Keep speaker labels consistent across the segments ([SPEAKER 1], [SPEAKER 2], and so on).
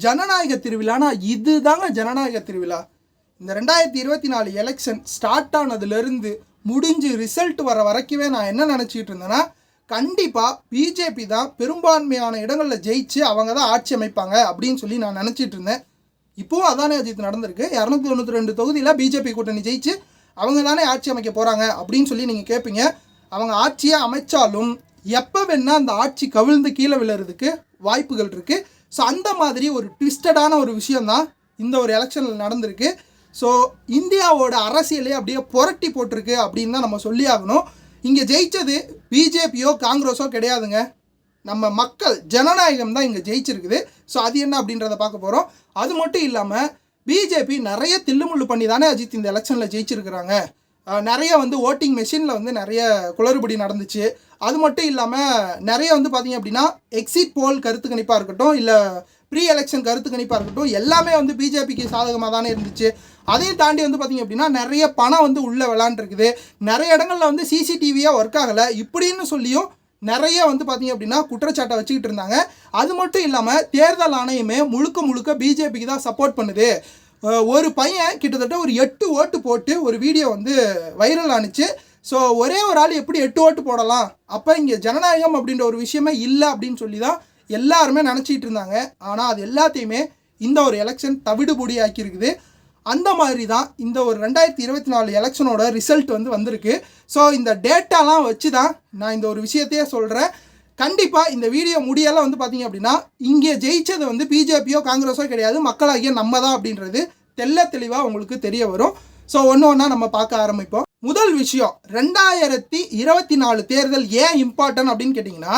[SPEAKER 1] ஜனநாயக திருவிழானா இதுதாங்க ஜனநாயக திருவிழா. இந்த 2024 எலெக்ஷன் ஸ்டார்ட் ஆனதுலேருந்து முடிஞ்சு ரிசல்ட் வர வரைக்குமே நான் என்ன நினச்சிக்கிட்டு இருந்தேன்னா, கண்டிப்பாக பிஜேபி தான் பெரும்பான்மையான இடங்களில் ஜெயிச்சு அவங்க தான் ஆட்சி அமைப்பாங்க அப்படின்னு சொல்லி நான் நினச்சிட்டு இருந்தேன். இப்போவும் அதானே அஜித் நடந்திருக்கு. 292 தொகுதியில் பிஜேபி கூட்டணி ஜெயிச்சு அவங்க தானே ஆட்சி அமைக்க போகிறாங்க அப்படின்னு சொல்லி நீங்கள் கேட்பீங்க. அவங்க ஆட்சியை அமைச்சாலும் எப்போ வேணால் அந்த ஆட்சி கவிழ்ந்து கீழே விழுறதுக்கு வாய்ப்புகள் இருக்குது. ஸோ அந்த மாதிரி ஒரு ட்விஸ்டடான ஒரு விஷயந்தான் இந்த ஒரு எலெக்ஷனில் நடந்திருக்கு. ஸோ இந்தியாவோட அரசியலே அப்படியே புரட்டி போட்டிருக்கு அப்படின்னு தான் நம்ம சொல்லி ஆகணும். இங்கே ஜெயித்தது பிஜேபியோ காங்கிரஸோ கிடையாதுங்க, நம்ம மக்கள் ஜனநாயகம் தான் இங்கே ஜெயிச்சிருக்குது. ஸோ அது என்ன அப்படின்றத பார்க்க போகிறோம். அது மட்டும் இல்லாமல் பிஜேபி நிறைய தில்லுமுள்ளு பண்ணி தானே அஜித் இந்த எலெக்ஷனில் ஜெயிச்சிருக்கிறாங்க. நிறைய ஓட்டிங் மெஷினில் நிறைய குளறுபடி நடந்துச்சு. அது மட்டும் இல்லாமல் நிறைய பார்த்தீங்க அப்படின்னா எக்ஸிட் போல் கருத்து கணிப்பாக இருக்கட்டும், இல்லை ப்ரீ எலெக்ஷன் கருத்து கணிப்பாக இருக்கட்டும், எல்லாமே பிஜேபிக்கு சாதகமாக தானே இருந்துச்சு. அதையும் தாண்டி பார்த்தீங்க அப்படின்னா நிறைய பணம் உள்ளே விளாண்டுருக்குது. நிறைய இடங்களில் சிசிடிவியாக ஒர்க் ஆகலை இப்படின்னு சொல்லியும் நிறைய பார்த்தீங்க அப்படின்னா குற்றச்சாட்டை வச்சுக்கிட்டு இருந்தாங்க. அது மட்டும் இல்லாமல் தேர்தல் ஆணையமே முழுக்க பிஜேபிக்கு தான் சப்போர்ட் பண்ணுது. ஒரு பையன் கிட்டத்தட்ட ஒரு 8 ஓட்டு போட்டு ஒரு வீடியோ வைரல் ஆனிச்சு. ஸோ ஒரே ஒரு ஆள் எப்படி 8 ஓட்டு போடலாம், அப்போ இங்கே ஜனநாயகம் அப்படின்ற ஒரு விஷயமே இல்லை அப்படின்னு சொல்லி தான் எல்லாருமே நினச்சிட்டு இருந்தாங்க. ஆனால் அது எல்லாத்தையுமே இந்த ஒரு எலெக்ஷன் தவிடுபொடி ஆக்கியிருக்குது. அந்த மாதிரி தான் இந்த ஒரு 2024 எலெக்ஷனோட ரிசல்ட் வந்திருக்கு. ஸோ இந்த டேட்டாலாம் வச்சு தான் நான் இந்த ஒரு விஷயத்தையே சொல்கிறேன். கண்டிப்பாக இந்த வீடியோ முடியெல்லாம் பார்த்தீங்க அப்படின்னா இங்கே ஜெயித்தது பிஜேபியோ காங்கிரஸோ கிடையாது, மக்களாகிய நம்ம தான் அப்படின்றது தெளிவாக உங்களுக்கு தெரிய வரும். ஸோ ஒன்று ஒன்றா நம்ம பார்க்க ஆரம்பிப்போம். முதல் விஷயம், 2024 தேர்தல் ஏன் இம்பார்ட்டன்ட் அப்படின்னு கேட்டிங்கன்னா,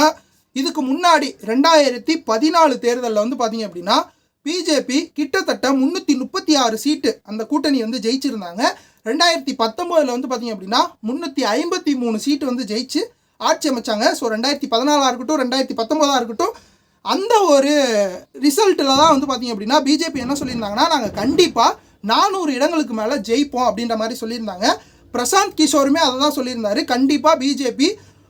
[SPEAKER 1] இதுக்கு முன்னாடி 2014 தேர்தலில் பார்த்தீங்க அப்படின்னா பிஜேபி கிட்டத்தட்ட 336 சீட்டு அந்த கூட்டணி ஜெயிச்சிருந்தாங்க. 2019 பார்த்தீங்க அப்படின்னா 353 சீட்டு ஜெயிச்சு ஆட்சி அமைச்சாங்க. ஸோ 2014 இருக்கட்டும் 2019 இருக்கட்டும் அந்த ஒரு ரிசல்ட்டில் தான் பார்த்தீங்க அப்படின்னா பிஜேபி என்ன சொல்லியிருந்தாங்கன்னா, நாங்கள் கண்டிப்பாக 400 இடங்களுக்கு மேலே ஜெயிப்போம் அப்படின்ற மாதிரி சொல்லியிருந்தாங்க. பிரசாந்த் கிஷோருமே அதை தான் சொல்லியிருந்தார். கண்டிப்பாக பிஜேபி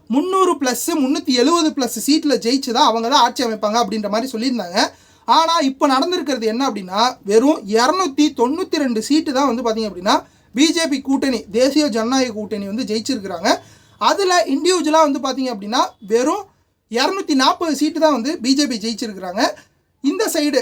[SPEAKER 1] 300+, 370+ சீட்டில் ஜெயிச்சு தான் அவங்க தான் ஆட்சி அமைப்பாங்க அப்படின்ற மாதிரி சொல்லியிருந்தாங்க. ஆனால் இப்போ நடந்திருக்கிறது என்ன அப்படின்னா, வெறும் 292 சீட்டு தான் பார்த்தீங்க அப்படின்னா பிஜேபி கூட்டணி, தேசிய ஜனநாயக கூட்டணி ஜெயிச்சிருக்கிறாங்க. அதில் இண்டிவிஜுவலாக பார்த்தீங்க அப்படின்னா வெறும் 240 சீட்டு தான் பிஜேபி ஜெயிச்சிருக்கிறாங்க. இந்த சைடு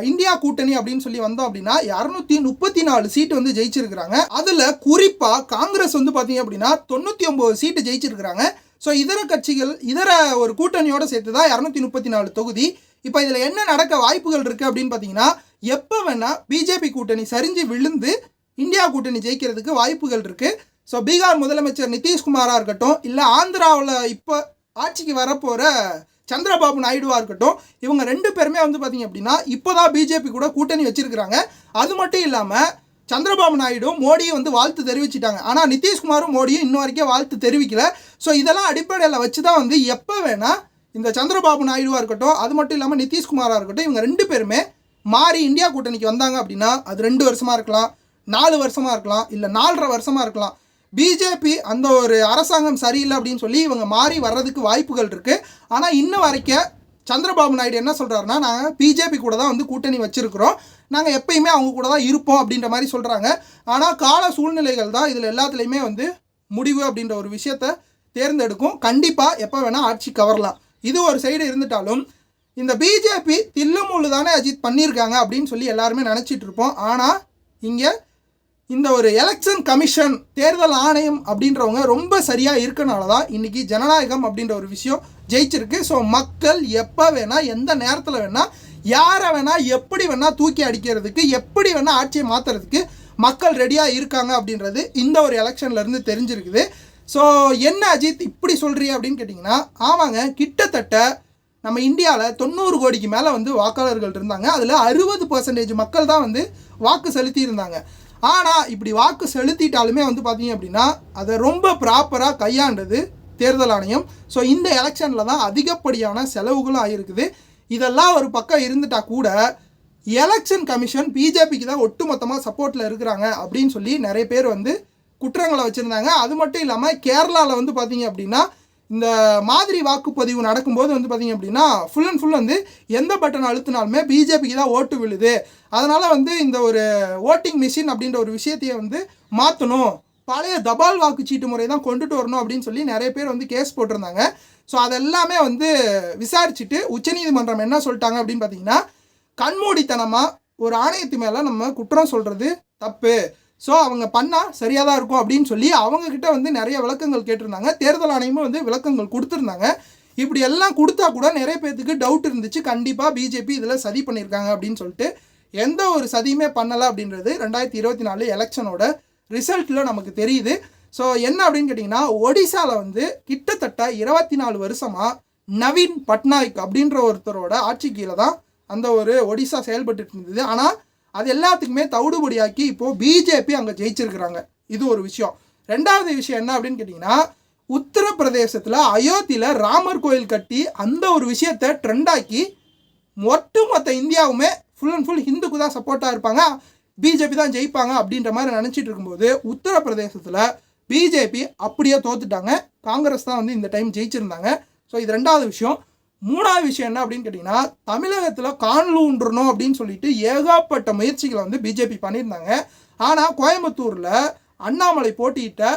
[SPEAKER 1] இந்தியா கூட்டணி அப்படின்னு சொல்லி வந்தோம் அப்படின்னா 234 சீட்டு ஜெயிச்சிருக்கிறாங்க. அதில் குறிப்பாக காங்கிரஸ் பார்த்தீங்க அப்படின்னா 99 சீட்டு ஜெயிச்சிருக்கிறாங்க. ஸோ இதர கட்சிகள் இதர ஒரு கூட்டணியோடு சேர்த்து தான் 234 தொகுதி. இப்போ இதில் என்ன நடக்க வாய்ப்புகள் இருக்குது அப்படின்னு பார்த்தீங்கன்னா, எப்போ வேணால் பிஜேபி கூட்டணி சரிஞ்சு விழுந்து இந்தியா கூட்டணி ஜெயிக்கிறதுக்கு வாய்ப்புகள் இருக்குது. ஸோ பீகார் முதலமைச்சர் நிதிஷ்குமாராக இருக்கட்டும், இல்லை ஆந்திராவில் இப்போ ஆட்சிக்கு வரப்போகிற சந்திரபாபு நாயுடுவாக இருக்கட்டும், இவங்க 2 பேருமே பார்த்தீங்க அப்படின்னா இப்போ தான் பிஜேபி கூட கூட்டணி வச்சுருக்கிறாங்க. அது மட்டும் இல்லாமல் சந்திரபாபு நாயுடும் மோடியும் வாழ்த்து தெரிவிச்சிட்டாங்க. ஆனால் நிதிஷ்குமாரும் மோடியும் இன்னும் வரைக்கும் வாழ்த்து தெரிவிக்கல. ஸோ இதெல்லாம் அடிப்படையில் வச்சு தான் எப்போ வேணால் இந்த சந்திரபாபு நாயுடுவாக இருக்கட்டும், அது மட்டும் இல்லாமல் நிதிஷ்குமாராக இருக்கட்டும், இவங்க 2 பேருமே மாறி இந்தியா கூட்டணிக்கு வந்தாங்க அப்படின்னா அது 2 வருஷமாக இருக்கலாம், 4 வருஷமாக இருக்கலாம், இல்லை 4.5 வருஷமாக இருக்கலாம். பிஜேபி அந்த ஒரு அரசாங்கம் சரியில்லை அப்படின்னு சொல்லி இவங்க மாறி வர்றதுக்கு வாய்ப்புகள் இருக்குது. ஆனால் இன்னும் வரைக்கும் சந்திரபாபு நாயுடு என்ன சொல்கிறாருன்னா, நாங்கள் பிஜேபி கூட தான் கூட்டணி வச்சுருக்கிறோம், நாங்கள் எப்பயுமே அவங்க கூட தான் இருப்போம் அப்படின்ற மாதிரி சொல்கிறாங்க. ஆனால் கால சூழ்நிலைகள் தான் இதில் எல்லாத்துலேயுமே முடிவு அப்படின்ற ஒரு விஷயத்தை தேர்ந்தெடுக்கும். கண்டிப்பாக எப்போ வேணால் ஆட்சி கவரலாம். இது ஒரு சைடு இருந்துட்டாலும் இந்த பிஜேபி தில்லுமுள்ளு தானே அஜித் பண்ணியிருக்காங்க அப்படின்னு சொல்லி எல்லாருமே நினச்சிட்டு இருப்போம். ஆனால் இங்கே இந்த ஒரு எலெக்ஷன் கமிஷன், தேர்தல் ஆணையம் அப்படின்றவங்க ரொம்ப சரியாக இருக்கனால தான் இன்றைக்கி ஜனநாயகம் அப்படின்ற ஒரு விஷயம் ஜெயிச்சிருக்கு. ஸோ மக்கள் எப்போ வேணால் எந்த நேரத்தில் வேணால் யாரை வேணால் எப்படி வேணால் தூக்கி அடிக்கிறதுக்கு, எப்படி வேணால் ஆட்சியை மாற்றுறதுக்கு மக்கள் ரெடியாக இருக்காங்க அப்படின்றது இந்த ஒரு எலெக்ஷன்லேருந்து தெரிஞ்சிருக்குது. ஸோ என்ன அஜித் இப்படி சொல்கிறீங்க அப்படின்னு கேட்டிங்கன்னா, ஆமாங்க, கிட்டத்தட்ட நம்ம இந்தியாவில் 90 கோடிக்கு மேலே வாக்காளர்கள் இருந்தாங்க. அதில் 60% மக்கள் தான் வாக்கு செலுத்தி இருந்தாங்க. ஆனால் இப்படி வாக்கு செலுத்திட்டாலுமே பார்த்தீங்க அப்படின்னா அதை ரொம்ப ப்ராப்பராக கையாண்டது தேர்தல் ஆணையம். ஸோ இந்த எலெக்ஷனில் தான் அதிகப்படியான செலவுகளும் ஆகிருக்குது. இதெல்லாம் ஒரு பக்கம் இருந்துட்டால் கூட எலெக்ஷன் கமிஷன் பிஜேபிக்கு தான் ஒட்டுமொத்தமாக சப்போர்ட்டில் இருக்கிறாங்க அப்படின்னு சொல்லி நிறைய பேர் குற்றங்களை வச்சுருந்தாங்க. அது மட்டும் இல்லாமல் கேரளாவில் வந்து பார்த்திங்க அப்படின்னா இந்த மாதிரி வாக்குப்பதிவு நடக்கும்போது வந்து பார்த்திங்க அப்படின்னா ஃபுல் அண்ட் ஃபுல் வந்து எந்த பட்டன் அழுத்தினாலுமே பிஜேபிக்கு தான் ஓட்டு விழுது. அதனால் வந்து இந்த ஒரு ஓட்டிங் மிஷின் அப்படின்ற ஒரு விஷயத்தையே வந்து மாற்றணும், பழைய தபால் வாக்குச்சீட்டு முறை தான் கொண்டுட்டு வரணும் அப்படின்னு சொல்லி நிறைய பேர் வந்து கேஸ் போட்டிருந்தாங்க. ஸோ அதெல்லாமே வந்து விசாரிச்சுட்டு உச்சநீதிமன்றம் என்ன சொல்லிட்டாங்க அப்படின்னு பார்த்தீங்கன்னா, கண்மூடித்தனமாக ஒரு ஆணையத்து மேலே நம்ம குற்றம் சொல்கிறது தப்பு, ஸோ அவங்க பண்ணால் சரியாக தான் இருக்கும் அப்படின்னு சொல்லி அவங்கக்கிட்ட வந்து நிறைய விளக்கங்கள் கேட்டிருந்தாங்க. தேர்தல் ஆணையமும் வந்து விளக்கங்கள் கொடுத்துருந்தாங்க. இப்படி எல்லாம் கொடுத்தா கூட நிறைய பேர்த்துக்கு டவுட் இருந்துச்சு, கண்டிப்பாக பிஜேபி இதில் சதி பண்ணியிருக்காங்க அப்படின்னு சொல்லிட்டு. எந்த ஒரு சதியுமே பண்ணலை அப்படின்றது 2024 எலெக்ஷனோட ரிசல்ட்டில் நமக்கு தெரியுது. ஸோ என்ன அப்படின்னு கேட்டிங்கன்னா, ஒடிசாவில் வந்து கிட்டத்தட்ட 24 வருஷமாக நவீன் பட்நாயக் அப்படின்ற ஒருத்தரோட ஆட்சி கீழே தான் அந்த ஒரு ஒடிசா செயல்பட்டு இருந்தது. ஆனால் அது எல்லாத்துக்குமே தவிடுபடியாக்கி இப்போது பிஜேபி அங்கே ஜெயிச்சிருக்கிறாங்க. இது ஒரு விஷயம். ரெண்டாவது விஷயம் என்ன அப்படின்னு கேட்டிங்கன்னா, உத்தரப்பிரதேசத்தில் அயோத்தியில் ராமர் கோயில் கட்டி அந்த ஒரு விஷயத்தை ட்ரெண்டாக்கி ஒட்டுமொத்த இந்தியாவுமே ஃபுல் அண்ட் ஃபுல் ஹிந்துக்கு தான் சப்போர்ட்டாக இருப்பாங்க, பிஜேபி தான் ஜெயிப்பாங்க அப்படின்ற மாதிரி நினச்சிட்டு இருக்கும்போது உத்தரப்பிரதேசத்தில் பிஜேபி அப்படியே தோத்துட்டாங்க. காங்கிரஸ் தான் வந்து இந்த டைம் ஜெயிச்சிருந்தாங்க. ஸோ இது ரெண்டாவது விஷயம். மூணாவது விஷயம் என்ன அப்படின்னு கேட்டிங்கன்னா, தமிழகத்தில் காணலூன்றணும் அப்படின்னு சொல்லிட்டு ஏகப்பட்ட முயற்சிகளை வந்து பிஜேபி பண்ணியிருந்தாங்க. ஆனால் கோயம்புத்தூரில் அண்ணாமலை போட்டியிட்ட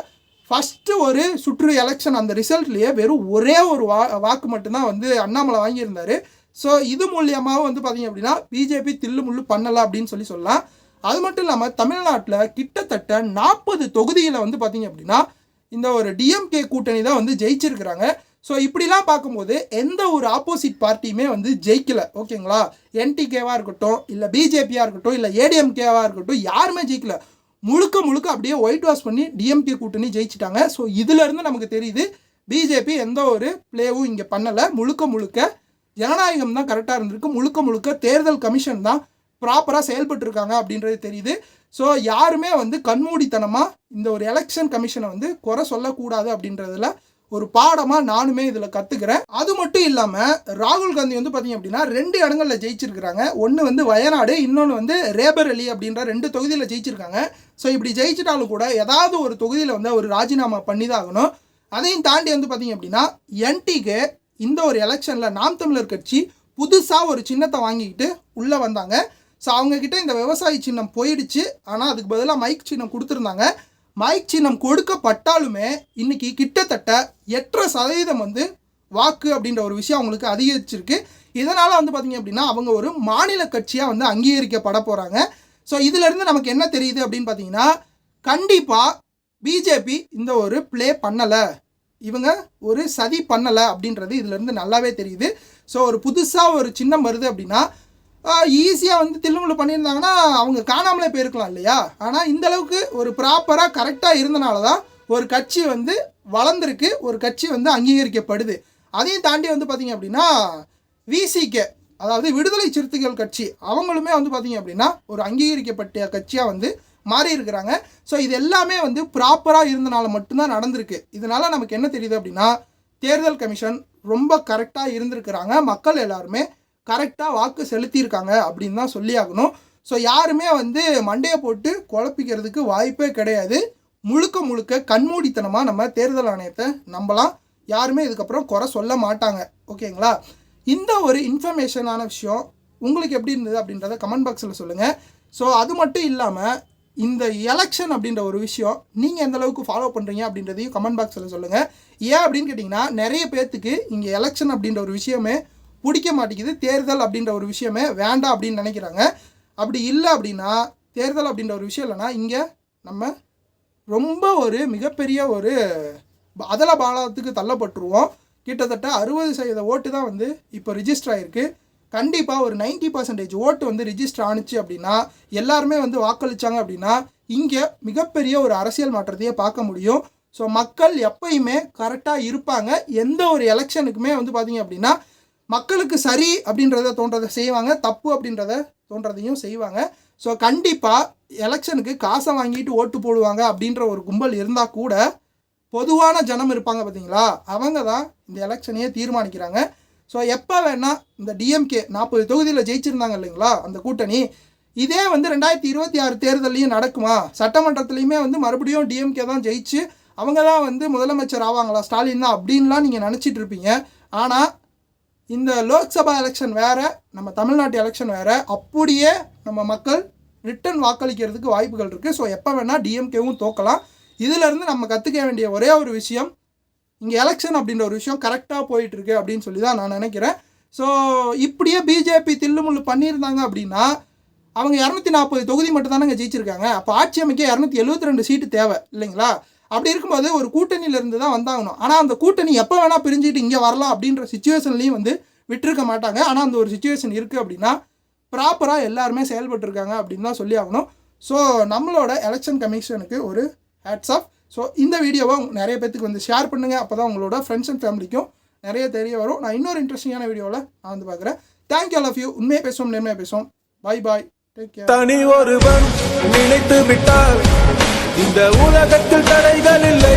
[SPEAKER 1] ஃபஸ்ட்டு ஒரு சுற்று எலெக்ஷன் அந்த ரிசல்ட்லேயே வெறும் ஒரே ஒரு வாக்கு மட்டும்தான் வந்து அண்ணாமலை வாங்கியிருந்தார். ஸோ இது மூலியமாக வந்து பார்த்திங்க அப்படின்னா பிஜேபி தில்லு முள்ளு பண்ணலை அப்படின்னு சொல்லலாம். அது மட்டும் இல்லாமல் தமிழ்நாட்டில் கிட்டத்தட்ட 40 தொகுதிகளை வந்து பார்த்திங்க அப்படின்னா இந்த ஒரு டிஎம்கே கூட்டணி தான் வந்து ஜெயிச்சிருக்கிறாங்க. ஸோ இப்படிலாம் பார்க்கும்போது எந்த ஒரு ஆப்போசிட் பார்ட்டியுமே வந்து ஜெயிக்கலை. ஓகேங்களா, என்டிகேவாக இருக்கட்டும், இல்லை பிஜேபியாக இருக்கட்டும், இல்லை ஏடிஎம்கேவாக இருக்கட்டும், யாருமே ஜெயிக்கலை. முழுக்க அப்படியே ஒயிட் வாஷ் பண்ணி டிஎம்கே கூட்டணி ஜெயிச்சிட்டாங்க. ஸோ இதிலேருந்து நமக்கு தெரியுது பிஜேபி எந்த ஒரு பிளேவும் இங்கே பண்ணலை. முழுக்க ஜனநாயகம் தான் கரெக்டாக இருந்திருக்கு. முழுக்க தேர்தல் கமிஷன் தான் ப்ராப்பராக செயல்பட்டுருக்காங்க அப்படின்றது தெரியுது. ஸோ யாருமே வந்து கண்மூடித்தனமாக இந்த ஒரு எலெக்ஷன் கமிஷனை வந்து குறை சொல்லக்கூடாது அப்படின்றதுல ஒரு பாடமாக நானுமே இதில் கற்றுக்கிறேன். அது மட்டும் இல்லாமல் ராகுல் காந்தி வந்து பார்த்திங்க அப்படின்னா 2 இடங்களில் ஜெயிச்சிருக்கிறாங்க. ஒன்று வந்து வயநாடு, இன்னொன்று வந்து ரேபரேலி அப்படின்ற 2 தொகுதியில் ஜெயிச்சிருக்காங்க. ஸோ இப்படி ஜெயிச்சிட்டாலும் கூட ஏதாவது ஒரு தொகுதியில் வந்து அவர் ராஜினாமா பண்ணி தான் ஆகணும். அதையும் தாண்டி வந்து பார்த்திங்க அப்படின்னா என்டிகே இந்த ஒரு எலெக்ஷனில் நாம் தமிழர் கட்சி புதுசாக ஒரு சின்னத்தை வாங்கிக்கிட்டு உள்ளே வந்தாங்க. ஸோ அவங்கக்கிட்ட இந்த விவசாய சின்னம் போயிடுச்சு. ஆனால் அதுக்கு பதிலாக மைக் சின்னம் கொடுத்துருந்தாங்க. மைக் சின்னம் கொடுக்கப்பட்டாலுமே இன்றைக்கி கிட்டத்தட்ட 8% வந்து வாக்கு அப்படின்ற ஒரு விஷயம் அவங்களுக்கு அதிகரிச்சிருக்கு. இதனால் வந்து பார்த்திங்க அப்படின்னா அவங்க ஒரு மாநில கட்சியாக வந்து அங்கீகரிக்கப்பட போகிறாங்க. ஸோ இதிலேருந்து நமக்கு என்ன தெரியுது அப்படின்னு பார்த்தீங்கன்னா, கண்டிப்பாக பிஜேபி இந்த ஒரு ப்ளே பண்ணலை, இவங்க ஒரு சதி பண்ணலை அப்படின்றது இதிலேருந்து நல்லாவே தெரியுது. ஸோ ஒரு புதுசாக ஒரு சின்னம் வருது அப்படின்னா ஈஸியாக வந்து தில்லுமுள்ளு பண்ணியிருந்தாங்கன்னா அவங்க காணாமலே போயிருக்கலாம் இல்லையா. ஆனால் இந்தளவுக்கு ஒரு ப்ராப்பராக கரெக்டாக இருந்தனால தான் ஒரு கட்சி வந்து வளர்ந்துருக்கு, ஒரு கட்சி வந்து அங்கீகரிக்கப்படுது. அதையும் தாண்டி வந்து பார்த்திங்க அப்படின்னா விசிகே, அதாவது விடுதலை சிறுத்தைகள் கட்சி, அவங்களுமே வந்து பார்த்திங்க அப்படின்னா ஒரு அங்கீகரிக்கப்பட்ட கட்சியாக வந்து மாறி இருக்கிறாங்க. ஸோ இது எல்லாமே வந்து ப்ராப்பராக இருந்தனால மட்டும்தான் நடந்திருக்கு. இதனால் நமக்கு என்ன தெரியுது அப்படின்னா, தேர்தல் கமிஷன் ரொம்ப கரெக்டாக இருந்திருக்கிறாங்க, மக்கள் எல்லாருமே கரெக்டாக வாக்கு செலுத்தியிருக்காங்க அப்படின்னு தான் சொல்லி ஆகணும். ஸோ யாருமே வந்து மண்டையை போட்டு குழப்பிக்கிறதுக்கு வாய்ப்பே கிடையாது. முழுக்க கண்மூடித்தனமாக நம்ம தேர்தல் ஆணையத்தை நம்பலாம். யாருமே இதுக்கப்புறம் குறை சொல்ல மாட்டாங்க. ஓகேங்களா, இந்த ஒரு இன்ஃபர்மேஷனான விஷயம் உங்களுக்கு எப்படி இருந்தது அப்படின்றத கமெண்ட் பாக்ஸில் சொல்லுங்கள். ஸோ அது மட்டும் இல்லாமல் இந்த எலெக்ஷன் அப்படின்ற ஒரு விஷயம் நீங்கள் எந்த அளவுக்கு ஃபாலோ பண்ணுறீங்க அப்படின்றதையும் கமெண்ட் பாக்ஸில் சொல்லுங்கள். ஏன் அப்படின்னு கேட்டிங்கன்னா, நிறைய பேர்த்துக்கு இங்கே எலெக்ஷன் அப்படின்ற ஒரு விஷயமே பிடிக்க மாட்டேங்குது, தேர்தல் அப்படின்ற ஒரு விஷயமே வேண்டாம் அப்படின்னு நினைக்கிறாங்க. அப்படி இல்லை அப்படின்னா, தேர்தல் அப்படின்ற ஒரு விஷயம் இல்லைன்னா இங்கே நம்ம ரொம்ப ஒரு மிகப்பெரிய ஒரு அதல பாலத்துக்கு தள்ளப்பட்டுருவோம். கிட்டத்தட்ட 60% ஓட்டு தான் வந்து இப்போ ரிஜிஸ்டர் ஆகிருக்கு. கண்டிப்பாக ஒரு 90% ஓட்டு வந்து ரிஜிஸ்டர் ஆணுச்சு அப்படின்னா, எல்லாருமே வந்து வாக்களித்தாங்க அப்படின்னா இங்கே மிகப்பெரிய ஒரு அரசியல் மாற்றத்தையே பார்க்க முடியும். ஸோ மக்கள் எப்பயுமே கரெக்டாக இருப்பாங்க. எந்த ஒரு எலெக்ஷனுக்குமே வந்து பார்த்திங்க அப்படின்னா மக்களுக்கு சரி அப்படின்றத தோன்றதை செய்வாங்க, தப்பு அப்படின்றத தோன்றதையும் செய்வாங்க. ஸோ கண்டிப்பாக எலெக்ஷனுக்கு காசை வாங்கிட்டு ஓட்டு போடுவாங்க அப்படின்ற ஒரு கும்பல் இருந்தால் கூட பொதுவான ஜனம் இருப்பாங்க பார்த்தீங்களா, அவங்க தான் இந்த எலெக்ஷனையே தீர்மானிக்கிறாங்க. ஸோ எப்போ வேணால் இந்த டிஎம்கே 40 தொகுதியில் ஜெயிச்சிருந்தாங்க இல்லைங்களா அந்த கூட்டணி, இதே வந்து 2026 தேர்தலையும் நடக்குமா? சட்டமன்றத்துலேயுமே வந்து மறுபடியும் டிஎம்கே தான் ஜெயிச்சு அவங்க தான் வந்து முதலமைச்சர் ஆவாங்களா, ஸ்டாலின் தான் அப்படின்லாம் நீங்கள் நினச்சிட்டு இருப்பீங்க. ஆனால் இந்த லோக்சபா எலெக்ஷன் வேறு, நம்ம தமிழ்நாட்டு எலெக்ஷன் வேறு. அப்படியே நம்ம மக்கள் ரிட்டன் வாக்களிக்கிறதுக்கு வாய்ப்புகள் இருக்குது. ஸோ எப்போ வேணால் டிஎம்கேவும் தோக்கலாம். இதிலேருந்து நம்ம கற்றுக்க வேண்டிய ஒரே ஒரு விஷயம், இங்கே எலெக்ஷன் அப்படின்ற ஒரு விஷயம் கரெக்டாக போயிட்டுருக்கு அப்படின்னு சொல்லி தான் நான் நினைக்கிறேன். ஸோ இப்படியே பிஜேபி தில்லுமுள்ளு பண்ணியிருந்தாங்க அப்படின்னா அவங்க 240 தொகுதி மட்டும் தானே ஜெயிச்சிருக்காங்க. அப்போ ஆட்சி அமைக்க 272 சீட்டு தேவை இல்லைங்களா? அப்படி இருக்கும்போது ஒரு கூட்டணியிலேருந்து தான் வந்தாகணும். ஆனால் அந்த கூட்டணி எப்போ வேணால் பிரிஞ்சுட்டு இங்கே வரலாம் அப்படின்ற சுச்சுவேஷன்லேயும் வந்து விட்டுருக்க மாட்டாங்க. ஆனால் அந்த ஒரு சுச்சுவேஷன் இருக்குது அப்படின்னா ப்ராப்பராக எல்லாருமே செயல்பட்டுருக்காங்க அப்படின்னு தான் சொல்லி ஆகணும். ஸோ நம்மளோட எலெக்ஷன் கமிஷனுக்கு ஒரு ஹேட்ஸ் ஆஃப். ஸோ இந்த வீடியோவை நிறைய பேத்துக்கு வந்து ஷேர் பண்ணுங்கள். அப்போ தான் உங்களோட ஃப்ரெண்ட்ஸ் அண்ட் ஃபேமிலிக்கும் நிறைய தெரிய வரும். நான் இன்னொரு இன்ட்ரெஸ்டிங்கான வீடியோவில் நான் வந்து பார்க்குறேன். Thank you all of you. உண்மையை பேசுவோம், நேர்மையாக பேசுவோம். Bye bye, take care.
[SPEAKER 2] தனி ஒருவன் நினைத்து விட்டால் இந்த உலகத்தில் தடைகள் இல்லை.